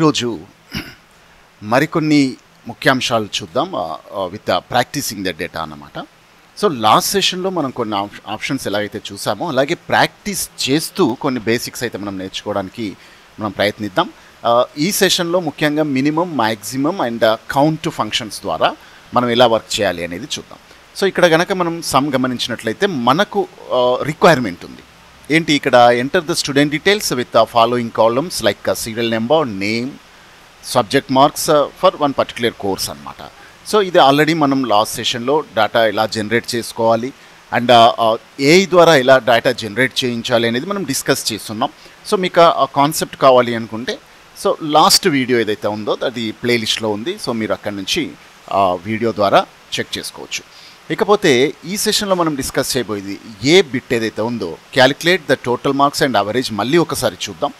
ఈరోజు మరికొన్ని ముఖ్యాంశాలు చూద్దాం విత్ ప్రాక్టీసింగ్ ద డేటా అన్నమాట. సో లాస్ట్ సెషన్లో మనం కొన్ని ఆప్షన్స్ ఎలాగైతే చూసామో అలాగే ప్రాక్టీస్ చేస్తూ కొన్ని బేసిక్స్ అయితే మనం నేర్చుకోవడానికి మనం ప్రయత్నిద్దాం. ఈ సెషన్లో ముఖ్యంగా minimum, maximum and count functions ద్వారా మనం ఎలా వర్క్ చేయాలి అనేది చూద్దాం. సో ఇక్కడ కనుక మనం సమ్ గమనించినట్లయితే మనకు రిక్వైర్మెంట్ ఉంది. ఏంటి ఇక్కడ enter the student details with the following columns like serial number, name, subject marks for one particular course అనమాట. సో ఇది ఆల్రెడీ మనం లాస్ట్ సెషన్లో డేటా ఎలా జనరేట్ చేసుకోవాలి అండ్ ఏఐ ద్వారా ఎలా డేటా జనరేట్ చేయించాలి అనేది మనం డిస్కస్ చేస్తున్నాం. సో మీకు ఆ కాన్సెప్ట్ కావాలి అనుకుంటే సో లాస్ట్ వీడియో ఏదైతే ఉందో అది ప్లేలిస్ట్లో ఉంది. సో మీరు అక్కడి నుంచి వీడియో ద్వారా చెక్ చేసుకోవచ్చు. ఇకపోతే ఈ సెషన్లో మనం డిస్కస్ చేయబోయేది ఏ బిట్ ఏదైతే ఉందో calculate the total marks and average మళ్ళీ ఒకసారి చూద్దాం.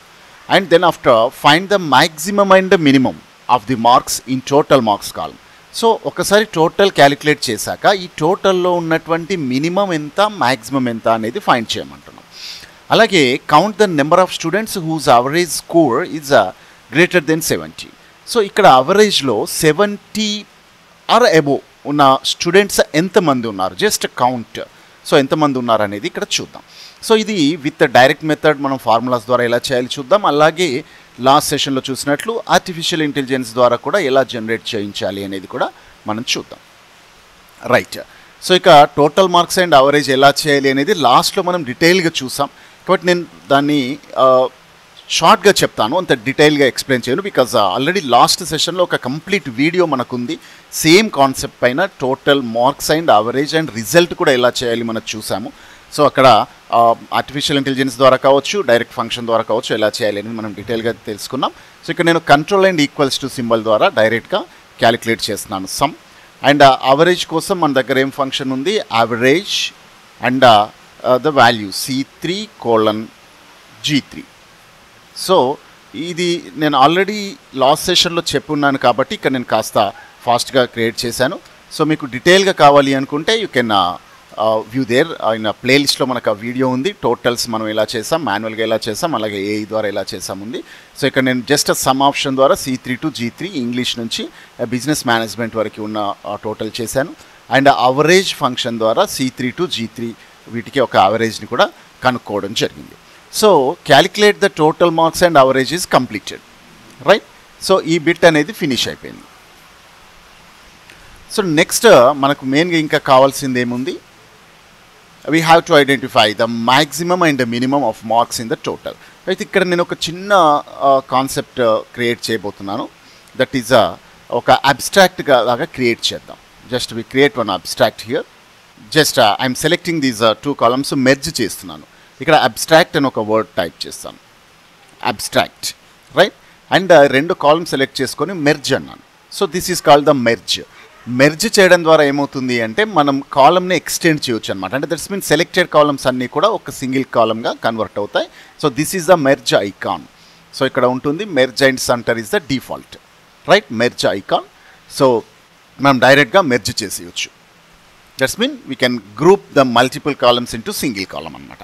And then after find the maximum and minimum of the marks in total marks column. So ఒకసారి టోటల్ క్యాలిక్యులేట్ చేశాక ఈ టోటల్లో ఉన్నటువంటి మినిమం ఎంత, మ్యాక్సిమం ఎంత అనేది ఫైండ్ చేయమంటున్నాం. అలాగే count the number of students whose average score is greater than 70. So ఇక్కడ అవరేజ్లో 70 ఆర్ అబోవ్ ఉన్న స్టూడెంట్స్ ఎంతమంది ఉన్నారు, జస్ట్ కౌంట్. సో ఎంతమంది ఉన్నారు అనేది ఇక్కడ చూద్దాం. సో ఇది విత్ డైరెక్ట్ మెథడ్ మనం ఫార్ములాస్ ద్వారా ఎలా చేయాలి చూద్దాం. అలాగే లాస్ట్ సెషన్లో చూసినట్లు ఆర్టిఫిషియల్ ఇంటెలిజెన్స్ ద్వారా కూడా ఎలా జనరేట్ చేయించాలి అనేది కూడా మనం చూద్దాం. రైట్. సో ఇక టోటల్ మార్క్స్ అండ్ అవరేజ్ ఎలా చేయాలి అనేది లాస్ట్లో మనం డీటెయిల్గా చూసాం. కాబట్టి నేను దాన్ని షార్ట్గా చెప్తాను, అంత డీటెయిల్గా ఎక్స్ప్లెయిన్ చేయను. బికాజ్ ఆల్రెడీ లాస్ట్ సెషన్లో ఒక కంప్లీట్ వీడియో మనకుంది సేమ్ కాన్సెప్ట్ పైన, total marks and average and result కూడా ఎలా చేయాలి మనం చూసాము. సో అక్కడ ఆర్టిఫిషియల్ ఇంటెలిజెన్స్ ద్వారా కావచ్చు, డైరెక్ట్ ఫంక్షన్ ద్వారా కావచ్చు ఎలా చేయాలి అనేది మనం డీటెయిల్గా తెలుసుకున్నాం. సో ఇక్కడ నేను control and equals to symbol ద్వారా డైరెక్ట్గా క్యాలిక్యులేట్ చేస్తున్నాను సమ్. అండ్ అవరేజ్ కోసం మన దగ్గర ఏం ఫంక్షన్ ఉంది, average and the value C3:G3. So ఇది నేను ఆల్రెడీ లాస్ట్ సెషన్లో చెప్పున్నాను కాబట్టి ఇక్కడ నేను కాస్త ఫాస్ట్గా క్రియేట్ చేశాను. సో మీకు డీటెయిల్గా కావాలి అనుకుంటే యూ కెన్ వ్యూ దేర్. ఆయన ప్లేలిస్ట్లో మనకు ఆ వీడియో ఉంది. టోటల్స్ మనం ఎలా చేసాం, మాన్యువల్గా ఎలా చేసాం, అలాగే ఏఐ ద్వారా ఎలా చేసాం ఉంది. సో ఇక్కడ నేను జస్ట్ సమ్ ఆప్షన్ ద్వారా C3 to G3 ఇంగ్లీష్ నుంచి బిజినెస్ మేనేజ్మెంట్ వరకు ఉన్న టోటల్ చేశాను. అండ్ అవరేజ్ ఫంక్షన్ ద్వారా C3 to G3 వీటికి ఒక అవరేజ్ని కూడా కనుక్కోవడం జరిగింది. So calculate the total marks and average is completed. Right. So ఈ బిట్ అనేది ఫినిష్ అయిపోయింది. సో నెక్స్ట్ మనకు మెయిన్గా ఇంకా కావాల్సింది ఏముంది, we have to identify the maximum and minimum of marks in the total. అయితే ఇక్కడ నేను ఒక చిన్న కాన్సెప్ట్ క్రియేట్ చేయబోతున్నాను. దట్ ఈజ్ ఒక అబ్స్ట్రాక్ట్గా లాగా క్రియేట్ చేద్దాం. Just we create one abstract here. Just I'm selecting these 2 columns, merge చేస్తున్నాను. ఇక్కడ అబ్స్ట్రాక్ట్ అని ఒక వర్డ్ టైప్ చేస్తాను, abstract. Right. And 2 columns select చేసుకొని మెర్జ్ అన్నాను. So this is called the merge. Merge చేయడం ద్వారా ఏమవుతుంది అంటే మనం కాలమ్ని ఎక్స్టెండ్ చేయొచ్చు అనమాట. అంటే దట్స్ మీన్ సెలెక్టెడ్ కాలమ్స్ అన్నీ కూడా ఒక సింగిల్ కాలమ్గా కన్వర్ట్ అవుతాయి. So this is the merge icon. So ఇక్కడ ఉంటుంది merge and center is the default. Right. Merge icon. So మనం డైరెక్ట్గా మెర్జ్ చేసేయచ్చు. That's mean we can group the multiple columns into single column అనమాట.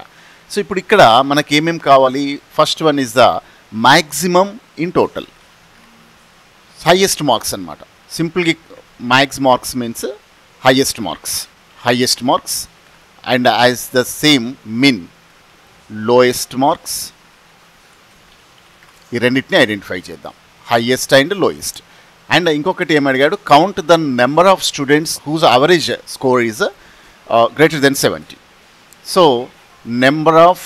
సో ఇప్పుడు ఇక్కడ మనకి ఏమేమి కావాలి, first one is the maximum in total, highest marks అనమాట. సింపుల్గా max marks means highest marks and as the same min lowest marks. ఈ రెండింటిని ఐడెంటిఫై చేద్దాం, హైయెస్ట్ అండ్ లోయెస్ట్. అండ్ ఇంకొకటి ఏమడిగాడు, count the number of students whose average score is greater than 70. So number of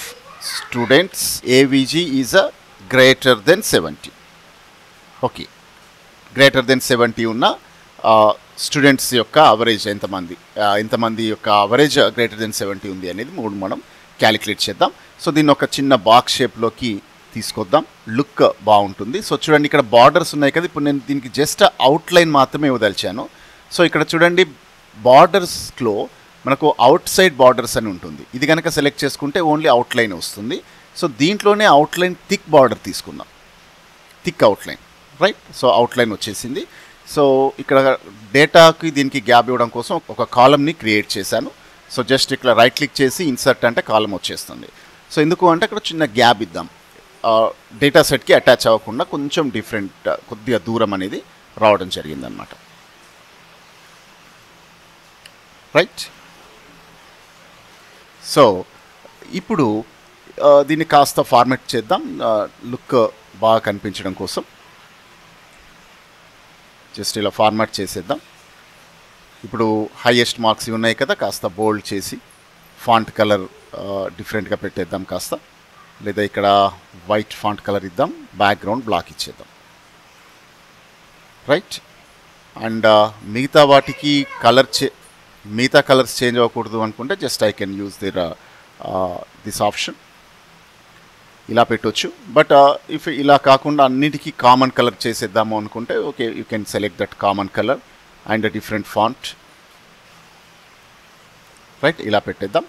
students AVG is greater than 70. Okay. Greater than 70 ఉన్న students యొక్క average ఎంతమంది యొక్క average greater than 70 ఉంది అనేది మనం calculate చేద్దాం. సో దీన్ని ఒక చిన్న బాక్స్ షేప్లోకి తీసుకొద్దాం, లుక్ బాగుంటుంది. సో చూడండి ఇక్కడ బార్డర్స్ ఉన్నాయి కదా, ఇప్పుడు నేను దీనికి జస్ట్ అవుట్లైన్ మాత్రమే వదల్చాను. సో ఇక్కడ చూడండి బార్డర్స్లో మనకు అవుట్ సైడ్ బార్డర్స్ అని ఉంటుంది. ఇది కనుక సెలెక్ట్ చేసుకుంటే ఓన్లీ అవుట్లైన్ వస్తుంది. సో దీంట్లోనే అవుట్లైన్ థిక్ బార్డర్ తీసుకుందాం, thick outline. Right. So outline వచ్చేసింది. సో ఇక్కడ డేటాకి దీనికి గ్యాప్ ఇవ్వడం కోసం ఒక కాలమ్ని క్రియేట్ చేశాను. సో జస్ట్ ఇక్కడ రైట్ క్లిక్ చేసి ఇన్సర్ట్ అంటే కాలం వచ్చేస్తుంది. సో ఎందుకు అంటే అక్కడ చిన్న గ్యాప్ ఇద్దాం, డేటా సెట్కి అటాచ్ అవ్వకుండా కొంచెం డిఫరెంట్ కొద్దిగా దూరం అనేది రావడం జరిగిందనమాట. రైట్. సో ఇప్పుడు దీన్ని కాస్త ఫార్మాట్ చేద్దాం లుక్ బాగా కనిపించడం కోసం. జస్ట్ ఇలా ఫార్మాట్ చేసేద్దాం. ఇప్పుడు హైయెస్ట్ మార్క్స్ ఉన్నాయి కదా, కాస్త బోల్డ్ చేసి ఫాంట్ కలర్ డిఫరెంట్గా పెట్టేద్దాం కాస్త, లేదా ఇక్కడ వైట్ ఫాంట్ కలర్ ఇద్దాం, బ్యాక్గ్రౌండ్ బ్లాక్ ఇచ్చేద్దాం. రైట్. అండ్ మిగతా వాటికి మిగతా కలర్స్ చేంజ్ అవ్వకూడదు అనుకుంటే just I can use this option, ఇలా పెట్టవచ్చు. బట్ ఇఫ్ ఇలా కాకుండా అన్నిటికీ కామన్ కలర్ చేసేద్దాము అనుకుంటే okay, you can select that common colour and different font. Right, ఇలా పెట్టేద్దాం.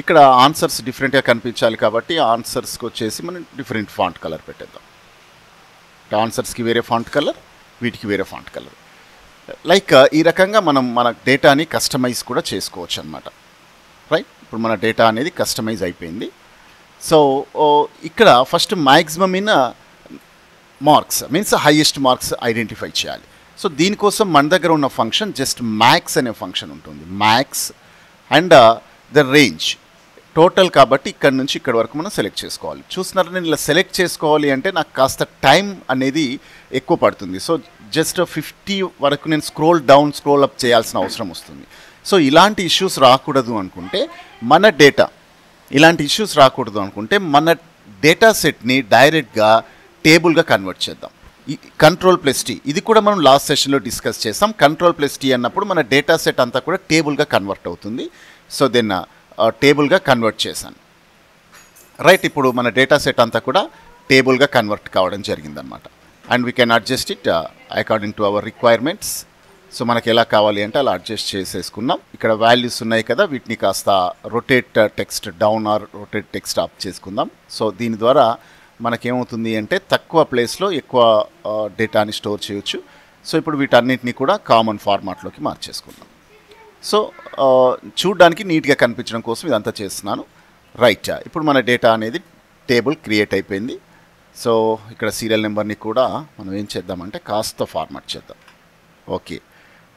ఇక్కడ ఆన్సర్స్ డిఫరెంట్గా కనిపించాలి కాబట్టి ఆన్సర్స్కి వచ్చేసి మనం డిఫరెంట్ ఫాంట్ కలర్ పెట్టేద్దాం. ఆన్సర్స్కి వేరే ఫాంట్ కలర్, వీటికి వేరే ఫాంట్ కలర్. లైక్ ఈ రకంగా మనం మన డేటాని కస్టమైజ్ కూడా చేసుకోవచ్చు అనమాట. రైట్, ఇప్పుడు మన డేటా అనేది కస్టమైజ్ అయిపోయింది. సో ఇక్కడ first maximum in marks means highest marks identify చేయాలి. సో దీనికోసం మన దగ్గర ఉన్న ఫంక్షన్ జస్ట్ మ్యాక్స్ అనే ఫంక్షన్ ఉంటుంది. Max and the range total కాబట్టి ఇక్కడ నుంచి ఇక్కడ వరకు మనం సెలెక్ట్ చేసుకోవాలి. చూస్తున్నారు, నేను ఇలా సెలెక్ట్ చేసుకోవాలి అంటే నాకు కాస్త టైం అనేది ఎక్కువ పడుతుంది. సో జస్ట్ 50 వరకు నేను స్క్రోల్ డౌన్ స్క్రోల్ అప్ చేయాల్సిన అవసరం వస్తుంది. సో ఇలాంటి ఇష్యూస్ రాకూడదు అనుకుంటే మన డేటా సెట్ని డైరెక్ట్గా టేబుల్గా కన్వర్ట్ చేద్దాం. Ctrl+T ఇది కూడా మనం లాస్ట్ సెషన్లో డిస్కస్ చేసాం. Ctrl+T అన్నప్పుడు మన డేటా సెట్ అంతా కూడా టేబుల్గా కన్వర్ట్ అవుతుంది. సో దెన్ టేబుల్గా కన్వర్ట్ చేశాను. రైట్, ఇప్పుడు మన డేటా సెట్ అంతా కూడా టేబుల్గా కన్వర్ట్ కావడం జరిగిందనమాట. And we can adjust it according to our requirements. So మనకి ఎలా కావాలి అంటే అలా అడ్జస్ట్ చేసేసుకున్నాం. ఇక్కడ వాల్యూస్ ఉన్నాయి కదా, వీటిని కాస్త rotate text down are rotate text up చేసుకుందాం. సో దీని ద్వారా మనకేమవుతుంది అంటే తక్కువ ప్లేస్లో ఎక్కువ డేటాని స్టోర్ చేయొచ్చు. సో ఇప్పుడు వీటన్నిటిని కూడా కామన్ ఫార్మాట్లోకి మార్చేసుకుందాం. సో చూడడానికి నీట్గా కనిపించడం కోసం ఇదంతా చేస్తున్నాను. రైట్, ఇప్పుడు మన డేటా అనేది టేబుల్ క్రియేట్ అయిపోయింది. సో ఇక్కడ సీరియల్ నెంబర్ని కూడా మనం ఏం చేద్దామంటే కాస్త ఫార్మాట్ చేద్దాం. Okay,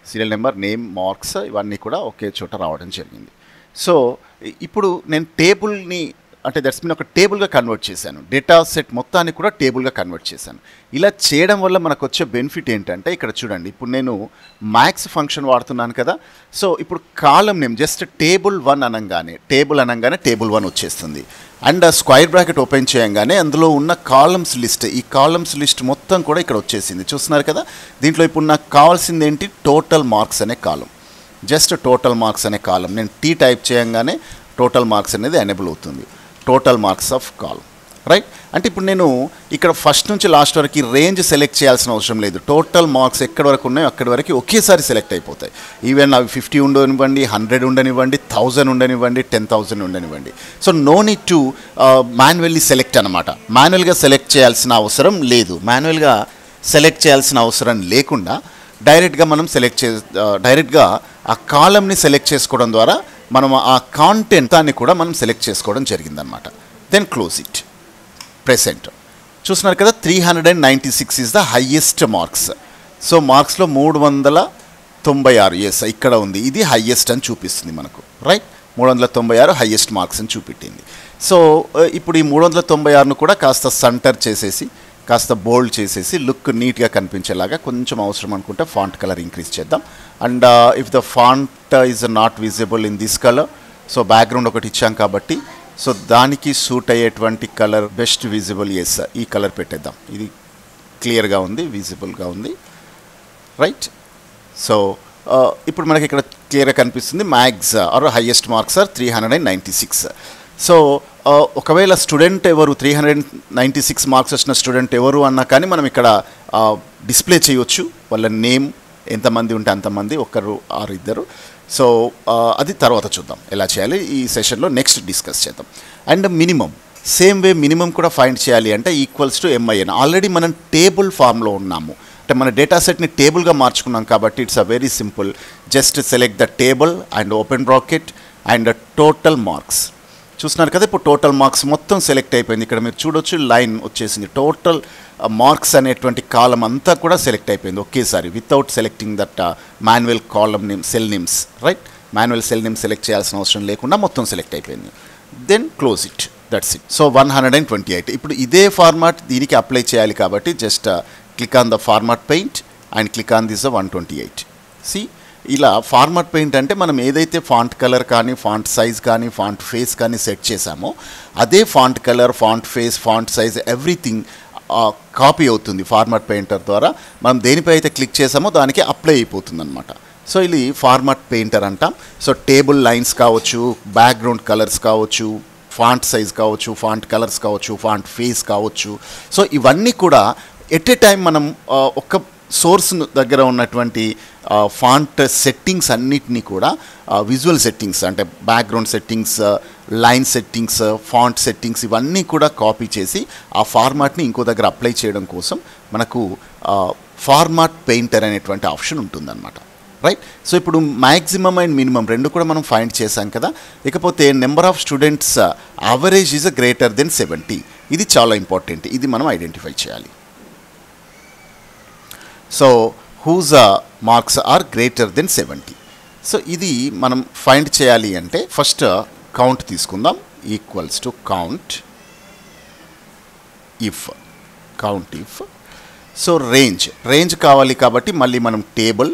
serial number, name, marks ఇవన్నీ కూడా ఒకే చోట రావడం జరిగింది. సో ఇప్పుడు నేను టేబుల్ని అంటే దట్స్ మీన్ ఒక టేబుల్గా కన్వర్ట్ చేశాను. డేటా సెట్ మొత్తాన్ని కూడా టేబుల్గా కన్వర్ట్ చేశాను. ఇలా చేయడం వల్ల మనకు వచ్చే బెనిఫిట్ ఏంటంటే ఇక్కడ చూడండి, ఇప్పుడు నేను మ్యాక్స్ ఫంక్షన్ వాడుతున్నాను కదా. సో ఇప్పుడు కాలం నేమ్ జస్ట్ టేబుల్ 1 అనగానే టేబుల్ 1 వచ్చేస్తుంది. అండ్ స్క్వేర్ బ్రాకెట్ ఓపెన్ చేయగానే అందులో ఉన్న కాలమ్స్ లిస్ట్, ఈ కాలమ్స్ లిస్ట్ మొత్తం కూడా ఇక్కడ వచ్చేసింది. చూస్తున్నారు కదా, దీంట్లో ఇప్పుడు నాకు కావాల్సింది ఏంటి, టోటల్ మార్క్స్ అనే కాలం. జస్ట్ టోటల్ మార్క్స్ అనే కాలం నేను టీ టైప్ చేయగానే టోటల్ మార్క్స్ అనేది ఎనేబుల్ అవుతుంది. Total marks of column. Right, అంటే ఇప్పుడు నేను ఇక్కడ ఫస్ట్ నుంచి లాస్ట్ వరకు రేంజ్ సెలెక్ట్ చేయాల్సిన అవసరం లేదు. టోటల్ మార్క్స్ ఎక్కడి వరకు ఉన్నాయో అక్కడి వరకు ఒకేసారి సెలెక్ట్ అయిపోతాయి. ఈవెన్ అవి 50 ఉండనివ్వండి, 100 ఉండనివ్వండి, 1000 ఉండనివ్వండి, 10,000 ఉండనివ్వండి. So no need to manually select అనమాట. మాన్యువల్గా సెలెక్ట్ చేయాల్సిన అవసరం లేదు. మాన్యువల్గా సెలెక్ట్ చేయాల్సిన అవసరం లేకుండా డైరెక్ట్గా మనం డైరెక్ట్గా ఆ కాలంని సెలెక్ట్ చేసుకోవడం ద్వారా మనం ఆ కాంటెంట్ దాన్ని కూడా మనం సెలెక్ట్ చేసుకోవడం జరిగిందనమాట. Then close it. ప్రెసెంట్ చూస్తున్నారు కదా, 396 is the highest marks. So మార్క్స్లో 396 ఎస్ ఇక్కడ ఉంది, ఇది హయ్యెస్ట్ అని చూపిస్తుంది మనకు. రైట్, 396 హయ్యెస్ట్ మార్క్స్ అని చూపెట్టింది. సో ఇప్పుడు ఈ 396ను కూడా కాస్త సెంటర్ చేసేసి కాస్త బోల్డ్ చేసేసి లుక్ నీట్గా కనిపించేలాగా కొంచెం అవసరం అనుకుంటే ఫాంట్ కలర్ ఇంక్రీజ్ చేద్దాం. And if the font is not visible in this colour, so background ఒకటి ఇచ్చాం కాబట్టి సో దానికి సూట్ అయ్యేటువంటి కలర్ బెస్ట్ విజిబుల్ ఎస్ ఈ కలర్ పెట్టేద్దాం. ఇది క్లియర్గా ఉంది, విజిబుల్గా ఉంది. రైట్, సో ఇప్పుడు మనకి ఇక్కడ క్లియర్గా కనిపిస్తుంది max or highest marks are 396. So ఒకవేళ స్టూడెంట్ ఎవరు 396 మార్క్స్ వచ్చిన స్టూడెంట్ ఎవరు అన్నా కానీ మనం ఇక్కడ డిస్ప్లే చేయవచ్చు. వాళ్ళ నేమ్ ఎంతమంది ఉంటే అంతమంది, ఒకరు ఆరు ఇద్దరు. సో అది తర్వాత చూద్దాం ఎలా చేయాలి, ఈ సెషన్లో నెక్స్ట్ డిస్కస్ చేద్దాం. And minimum same way minimum కూడా ఫైండ్ చేయాలి అంటే ఈక్వల్స్ టు MIN. ఆల్రెడీ మనం టేబుల్ ఫామ్లో ఉన్నాము, అంటే మన డేటా సెట్ని టేబుల్గా మార్చుకున్నాం కాబట్టి it's a very simple. Just select the table and open bracket and total marks. చూస్తున్నారు కదా, ఇప్పుడు టోటల్ మార్క్స్ మొత్తం సెలెక్ట్ అయిపోయింది. ఇక్కడ మీరు చూడొచ్చు లైన్ వచ్చేసింది. టోటల్ మార్క్స్ అనేటువంటి కాలం అంతా కూడా సెలెక్ట్ అయిపోయింది ఒకేసారి, without selecting that manual column name, cell names, right. Manual cell name select చేయాల్సిన అవసరం లేకుండా మొత్తం సెలెక్ట్ అయిపోయింది. Then close it, that's it. So 128. ఇప్పుడు ఇదే ఫార్మాట్ దీనికి అప్లై చేయాలి కాబట్టి just click on the format paint and click on this 128. See, ఇలా ఫార్మాట్ పెయింట్ అంటే మనం ఏదైతే ఫాంట్ కలర్ కానీ, ఫాంట్ సైజ్ కానీ, ఫాంట్ ఫేస్ కానీ సెట్ చేసామో అదే font colour, font face, font size everything copy అవుతుంది ఫార్మాట్ పెయింటర్ ద్వారా. మనం దేనిపై అయితే క్లిక్ చేసామో దానికి అప్లై అయిపోతుంది అనమాట. సో ఇది ఫార్మాట్ పెయింటర్ అంటాం. సో టేబుల్ లైన్స్ కావచ్చు, బ్యాక్గ్రౌండ్ కలర్స్ కావచ్చు, ఫాంట్ సైజ్ కావచ్చు, ఫాంట్ కలర్స్ కావచ్చు, ఫాంట్ ఫేస్ కావచ్చు. సో ఇవన్నీ కూడా ఎట్ ఏ టైం మనం ఒక సోర్స్ దగ్గర ఉన్నటువంటి ఫాంట్ సెట్టింగ్స్ అన్నిటినీ కూడా విజువల్ సెట్టింగ్స్ అంటే background settings, line settings, font settings ఇవన్నీ కూడా కాపీ చేసి ఆ ఫార్మాట్ని ఇంకో దగ్గర అప్లై చేయడం కోసం మనకు ఫార్మాట్ పెయింటర్ అనేటువంటి ఆప్షన్ ఉంటుందన్నమాట, రైట్. సో ఇప్పుడు మ్యాక్సిమం అండ్ మినిమం రెండు కూడా మనం ఫైండ్ చేసాం కదా. ఇకపోతే number of students average is greater than 70. ఇది చాలా ఇంపార్టెంట్, ఇది మనం ఐడెంటిఫై చేయాలి. So whose marks are greater than 70. So ఇది మనం ఫైండ్ చేయాలి అంటే ఫస్ట్ కౌంట్ తీసుకుందాం. Equals to count if. So range కావాలి కాబట్టి మళ్ళీ మనం టేబుల్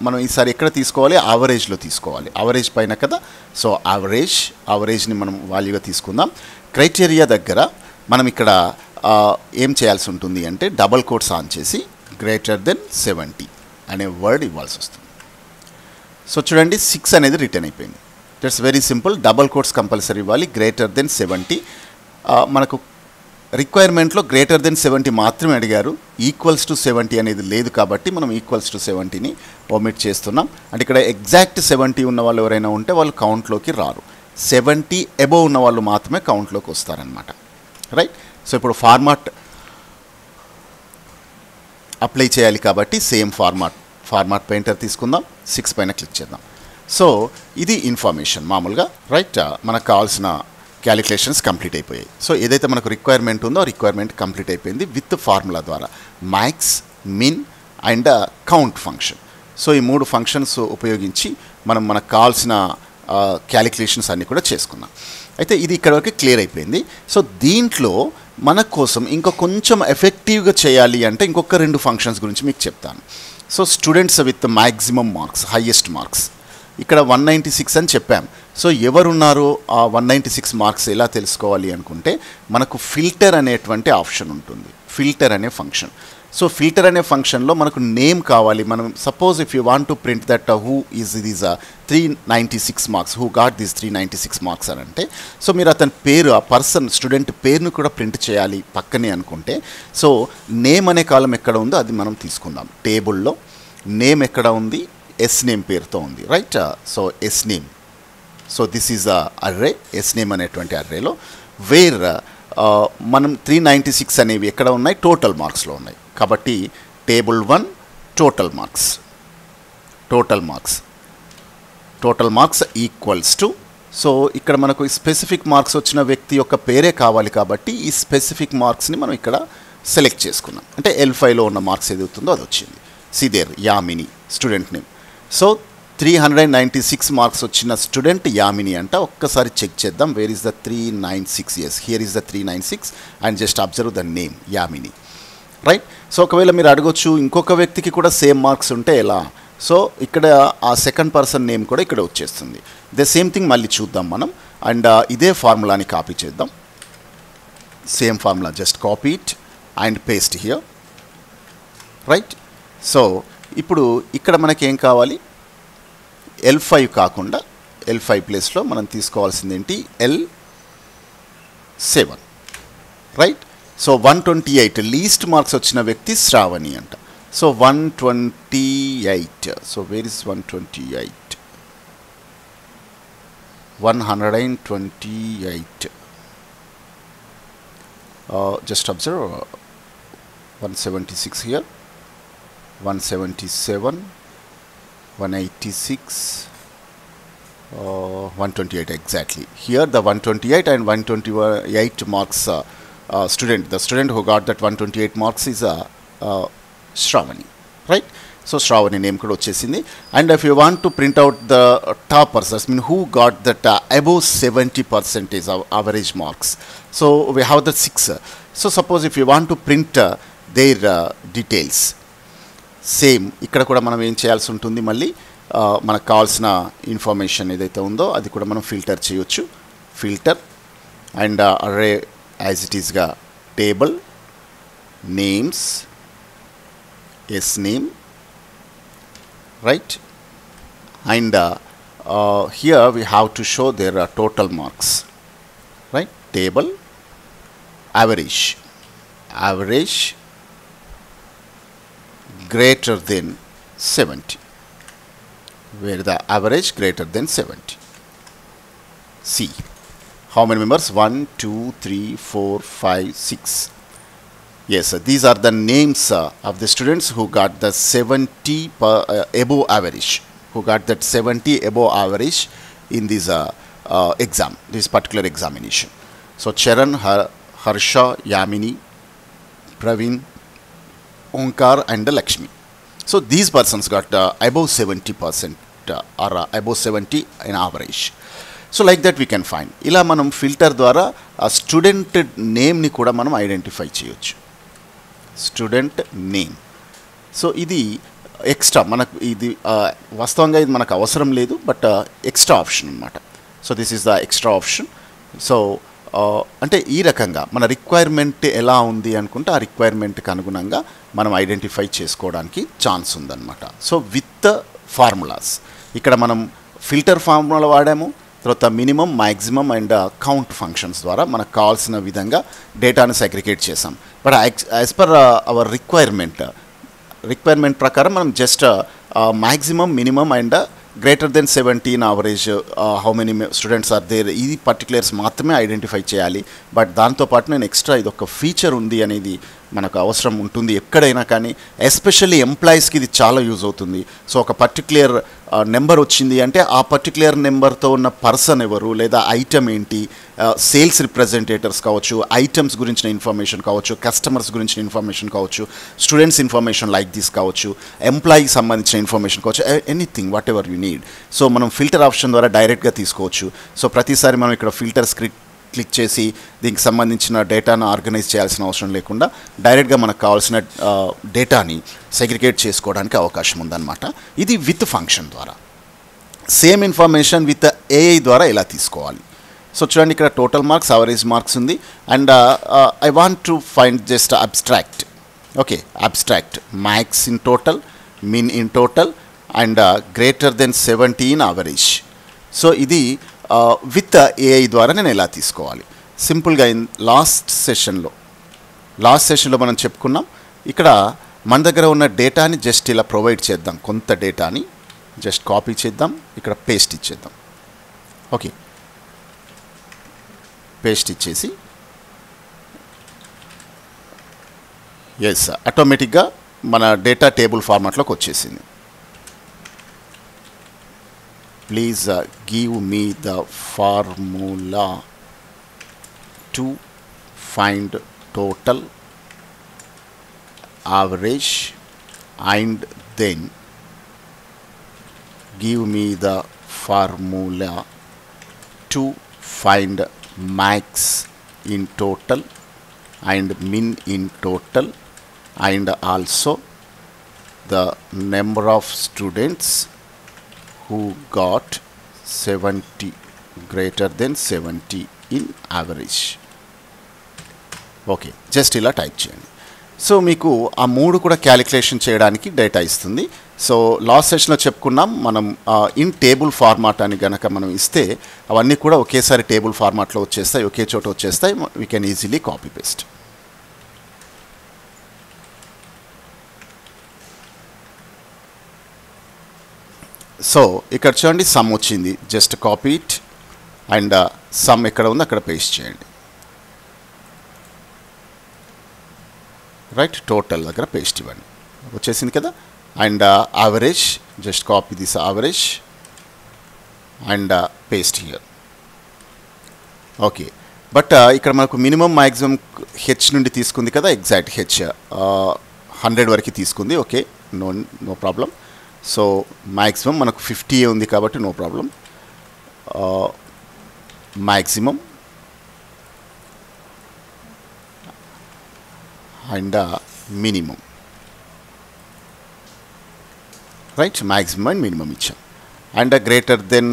మనం ఈసారి ఎక్కడ తీసుకోవాలి, యావరేజ్లో తీసుకోవాలి. యావరేజ్ పైన కదా, సో యావరేజ్ని మనం వాల్యూగా తీసుకుందాం. క్రైటీరియా దగ్గర మనం ఇక్కడ ఏం చేయాల్సి ఉంటుంది అంటే డబల్ కోట్స్ ఆన్ చేసి గ్రేటర్ దెన్ 70 అనే వర్డ్ ఇవ్వాల్సి వస్తుంది. సో చూడండి 6 అనేది రిటర్న్ అయిపోయింది. That's very simple. Double quotes compulsory ఇవ్వాలి, గ్రేటర్ దెన్ 70. మనకు రిక్వైర్మెంట్లో గ్రేటర్ దెన్ 70 మాత్రమే అడిగారు, ఈక్వల్స్ టు 70 అనేది లేదు కాబట్టి మనం ఈక్వల్స్ టు 70ని ఒమిట్ చేస్తున్నాం. అంటే ఇక్కడ ఎగ్జాక్ట్ 70 ఉన్న వాళ్ళు ఎవరైనా ఉంటే వాళ్ళు కౌంట్లోకి రారు, 70 అబోవ్ ఉన్న వాళ్ళు మాత్రమే కౌంట్లోకి వస్తారనమాట, రైట్. సో ఇప్పుడు ఫార్మాట్ అప్లై చేయాలి కాబట్టి సేమ్ ఫార్మాట్ పెయింటర్ తీసుకుందాం, 6 పైన క్లిక్ చేద్దాం. సో ఇది ఇన్ఫర్మేషన్ మామూలుగా, రైట్. మనకు కావాల్సిన క్యాలిక్యులేషన్స్ కంప్లీట్ అయిపోయాయి. సో ఏదైతే మనకు రిక్వైర్మెంట్ ఉందో రిక్వైర్మెంట్ కంప్లీట్ అయిపోయింది విత్ ఫార్ములా ద్వారా, max, min and count function. So ఈ 3 ఫంక్షన్స్ ఉపయోగించి మనకు కావాల్సిన క్యాలిక్యులేషన్స్ అన్నీ కూడా చేసుకున్నాం. అయితే ఇది ఇక్కడ వరకు క్లియర్ అయిపోయింది. సో దీంట్లో మన కోసం ఇంకా కొంచెం ఎఫెక్టివ్గా చేయాలి అంటే ఇంకొక 2 ఫంక్షన్స్ గురించి మీకు చెప్తాను. So students with maximum marks, highest marks ఇక్కడ 196 అని చెప్పాం. సో ఎవరున్నారో ఆ 196 మార్క్స్ ఎలా తెలుసుకోవాలి అనుకుంటే మనకు ఫిల్టర్ అనేటువంటి ఆప్షన్ ఉంటుంది, ఫిల్టర్ అనే ఫంక్షన్. సో ఫిల్టర్ అనే ఫంక్షన్లో మనకు నేమ్ కావాలి. మనం suppose if you want to print that who is these 396 marks, who got these 396 marks అని అంటే, సో మీరు అతని పేరు, ఆ పర్సన్ స్టూడెంట్ పేరును కూడా ప్రింట్ చేయాలి పక్కనే అనుకుంటే, సో నేమ్ అనే కాలం ఎక్కడ ఉందో అది మనం తీసుకుందాం. టేబుల్లో నేమ్ ఎక్కడ ఉంది, ఎస్ నేమ్ పేరుతో ఉంది, right. So S name, so this is array, S name అనేటువంటి అర్రేలో వేర్ మనం 396 అనేవి ఎక్కడ ఉన్నాయి, టోటల్ మార్క్స్లో ఉన్నాయి కాబట్టి table 1 total marks equals to, so ఇక్కడ మనకు స్పెసిఫిక్ మార్క్స్ వచ్చిన వ్యక్తి యొక్క పేరే కావాలి కాబట్టి ఈ స్పెసిఫిక్ మార్క్స్ని మనం ఇక్కడ సెలెక్ట్ చేసుకున్నాం. అంటే L5లో ఉన్న మార్క్స్ ఏది అవుతుందో అది వచ్చింది. సిదేర్ Yamini student name. So 396 marks వచ్చిన స్టూడెంట్ యామిని అంట. ఒక్కసారి చెక్ చేద్దాం, where is the 396, yes here is the 396 and just observe the name Yamini, right. So ఒకవేళ మీరు అడగొచ్చు ఇంకొక వ్యక్తికి కూడా సేమ్ మార్క్స్ ఉంటే ఎలా, సో ఇక్కడ ఆ సెకండ్ పర్సన్ నేమ్ కూడా ఇక్కడ వచ్చేస్తుంది. ద సేమ్ థింగ్ మళ్ళీ చూద్దాం మనం. అండ్ ఇదే ఫార్ములాని కాపీ చేద్దాం, same formula, just copy it and paste here, right. So ఇప్పుడు ఇక్కడ మనకి ఏం కావాలి, L5 కాకుండా L5 ప్లేస్లో మనం తీసుకోవాల్సింది ఏంటి, L7, right. So 128 least marks వచ్చిన వ్యక్తి శ్రావణి అంట. So 128, so where is 128, 128, just observe 176 here, 177, 186, 128 exactly. Here the 128 and 128 marks student. The student who got that 128 marks is Shravani, right? So Shravani name kuda vachesindi. And if you want to print out the toppers, that means who got that above 70% is average marks. So we have the 6. So suppose if you want to print their details, same ఇక్కడ కూడా మనం ఏం చేయాల్సి ఉంటుంది, మళ్ళీ మనకు కావాల్సిన information ఏదైతే ఉందో అది కూడా మనం ఫిల్టర్ చేయొచ్చు. Filter and array as it ఈస్గా table names, yes name, right. And here we have to show their total marks, right. Table average greater than 70, where the average greater than 70. See how many members? 1 2 3 4 5 6. Yes, these are the names of the students who got the 70 above average, who got that 70 above average in this exam, this particular examination. So Charan, Harsha, Yamini, Praveen, Onkar and Lakshmi. So these persons got above 70% or above 70 in average. So like that we can find. ఇలా మనం filter ద్వారా ఆ student నేమ్ని కూడా మనం identify చేయొచ్చు. Student name. So ఇది extra మనకు, ఇది వాస్తవంగా ఇది మనకు అవసరం లేదు, బట్ ఎక్స్ట్రా ఆప్షన్ అనమాట. So this is the extra option. So అంటే ఈ రకంగా మన రిక్వైర్మెంట్ ఎలా ఉంది అనుకుంటే ఆ రిక్వైర్మెంట్కి అనుగుణంగా మనం ఐడెంటిఫై చేసుకోవడానికి ఛాన్స్ ఉందన్నమాట. సో విత్ ఫార్ములాస్ ఇక్కడ మనం ఫిల్టర్ ఫార్ములా వాడాము, తర్వాత minimum, maximum and count functions ద్వారా మనకు కావాల్సిన విధంగా డేటాను సెగ్రిగేట్ చేసాం. But as per hour requirement ప్రకారం మనం just maximum, minimum and greater than 70 in average, how many students are there, ఈ పర్టికులర్స్ మాత్రమే ఐడెంటిఫై చేయాలి. బట్ దాంతోపాటు నేను ఎక్స్ట్రా ఇది ఒక ఫీచర్ ఉంది అనేది మనకు అవసరం ఉంటుంది ఎక్కడైనా కానీ. ఎస్పెషల్లీ ఎంప్లాయీస్కి ఇది చాలా యూజ్ అవుతుంది. సో ఒక పర్టికులర్ నెంబర్ వచ్చింది అంటే ఆ పర్టికులర్ నెంబర్తో ఉన్న పర్సన్ ఎవరు, లేదా ఐటమ్ ఏంటి, సేల్స్ రిప్రజెంటేటివ్స్ కావచ్చు, ఐటమ్స్ గురించిన ఇన్ఫర్మేషన్ కావచ్చు, కస్టమర్స్ గురించిన ఇన్ఫర్మేషన్ కావచ్చు, స్టూడెంట్స్ ఇన్ఫర్మేషన్ లైక్ దిస్ కావచ్చు, ఎంప్లాయీకి సంబంధించిన ఇన్ఫర్మేషన్ కావచ్చు, anything what ever you need. So మనం ఫిల్టర్ ఆప్షన్ ద్వారా డైరెక్ట్గా తీసుకోవచ్చు. సో ప్రతిసారి మనం ఇక్కడ ఫిల్టర్ స్క్రిప్ట్ క్లిక్ చేసి దీనికి సంబంధించిన డేటాను ఆర్గనైజ్ చేయాల్సిన అవసరం లేకుండా డైరెక్ట్గా మనకు కావాల్సిన డేటాని సెగ్రిగేట్ చేసుకోవడానికి అవకాశం ఉందన్నమాట. ఇది విత్ ఫంక్షన్ ద్వారా. సేమ్ ఇన్ఫర్మేషన్ విత్ ఏఐ ద్వారా ఎలా తీసుకోవాలి. సో చూడండి ఇక్కడ టోటల్ మార్క్స్, అవరేజ్ మార్క్స్ ఉంది. And I want to find just abstract. Okay, abstract max in total, min in total and greater than 70 in average. So ఇది with AI ద్వారా నేను ఎలా తీసుకోవాలి. సింపుల్గా లాస్ట్ సెషన్లో మనం చెప్పుకున్నాం. ఇక్కడ మన దగ్గర ఉన్న డేటాని జస్ట్ ఇలా ప్రొవైడ్ చేద్దాం. కొంత డేటాని జస్ట్ కాపీ చేద్దాం, ఇక్కడ పేస్ట్ ఇచ్చేద్దాం. ఓకే, పేస్ట్ ఇచ్చేసి ఎస్, ఆటోమేటిక్గా మన డేటా టేబుల్ ఫార్మాట్లోకి వచ్చేసింది. Please give me the formula to find total, average and then give me the formula to find max in total and min in total and also the number of students who got 70 greater than 70 in average. Okay, just ఇలా type చేయండి. So మీకు ఆ మూడు కూడా calculation చేయడానికి data ఇస్తుంది. So last సెషన్లో చెప్పుకున్నాం మనం ఇన్ టేబుల్ ఫార్మాట్ అని కనుక మనం ఇస్తే అవన్నీ కూడా ఒకేసారి టేబుల్ ఫార్మాట్లో వచ్చేస్తాయి, ఒకే చోట వచ్చేస్తాయి. We can easily copy paste. So ఇక్కడ చూడండి సమ్ వచ్చింది, just copy it and sum ఎక్కడ ఉందో అక్కడ పేస్ట్ చేయండి. రైట్, టోటల్ దగ్గర పేస్ట్ ఇవ్వండి, వచ్చేసింది కదా. And average, just copy this average and paste here. Okay, but ఇక్కడ మనకు మినిమం మ్యాక్సిమం హెచ్ నుండి తీసుకుంది కదా, ఎగ్జాక్ట్ హెచ్ 100 వరకు తీసుకుంది. Okay, no problem. So maximum మనకు 50 ఉంది కాబట్టి no problem. Maximum and minimum, right, maximum and minimum ఇచ్చాం. And greater than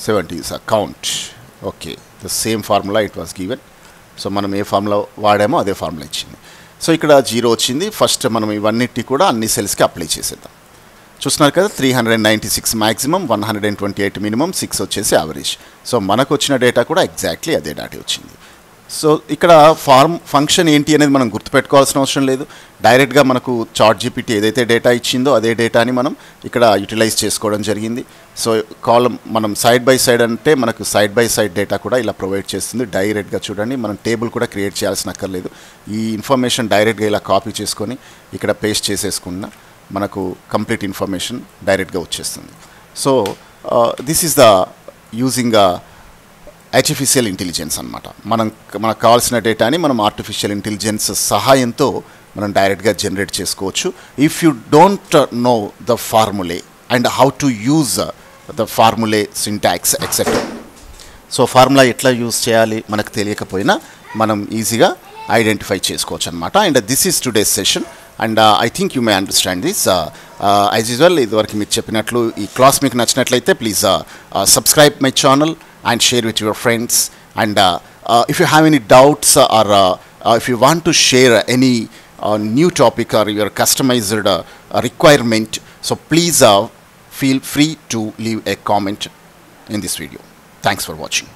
70 is a count. Okay, the same formula it was given. So మనం ఏ ఫార్ములా వాడామో అదే formula ఇచ్చింది. సో ఇక్కడ 0 వచ్చింది. ఫస్ట్ మనం ఇవన్నిటి కూడా అన్ని సెల్స్కి అప్లై చేసేద్దాం. చూస్తున్నారు కదా, 396 మ్యాక్సిమం, 128 మినిమం, 6 వచ్చేసి యావరేజ్. సో మనకు వచ్చిన డేటా కూడా ఎగ్జాక్ట్లీ అదే డేటా వచ్చింది. సో ఇక్కడ ఫంక్షన్ ఏంటి అనేది మనం గుర్తుపెట్టుకోవాల్సిన అవసరం లేదు. డైరెక్ట్గా మనకు చాట్‌జీపీటీ ఏదైతే డేటా ఇచ్చిందో అదే డేటాని మనం ఇక్కడ యూటిలైజ్ చేసుకోవడం జరిగింది. సో కాలం మనం సైడ్ బై సైడ్ అంటే మనకు సైడ్ బై సైడ్ డేటా కూడా ఇలా ప్రొవైడ్ చేస్తుంది. డైరెక్ట్గా చూడండి, మనం టేబుల్ కూడా క్రియేట్ చేయాల్సిన అక్కర్లేదు. ఈ ఇన్ఫర్మేషన్ డైరెక్ట్గా ఇలా కాపీ చేసుకొని ఇక్కడ పేస్ట్ చేసేసుకున్న మనకు కంప్లీట్ ఇన్ఫర్మేషన్ డైరెక్ట్గా వచ్చేస్తుంది. So this is the using artificial intelligence అనమాట. మనకు కావాల్సిన డేటాని మనం ఆర్టిఫిషియల్ ఇంటెలిజెన్స్ సహాయంతో మనం డైరెక్ట్గా జనరేట్ చేసుకోవచ్చు. If you don't know the formulae and how to use the formulae, syntax etcetera. So formula ఎట్లా యూజ్ చేయాలి మనకు తెలియకపోయినా మనం ఈజీగా ఐడెంటిఫై చేసుకోవచ్చు అనమాట. And this is today's session and I think you may understand this. As usual ఇదివరకు మీరు చెప్పినట్లు ఈ క్లాస్ మీకు నచ్చినట్లయితే please subscribe my channel and share with your friends. And if you have any doubts or if you want to share any new topic or your customized requirement, so please feel free to leave a comment in this video. Thanks for watching.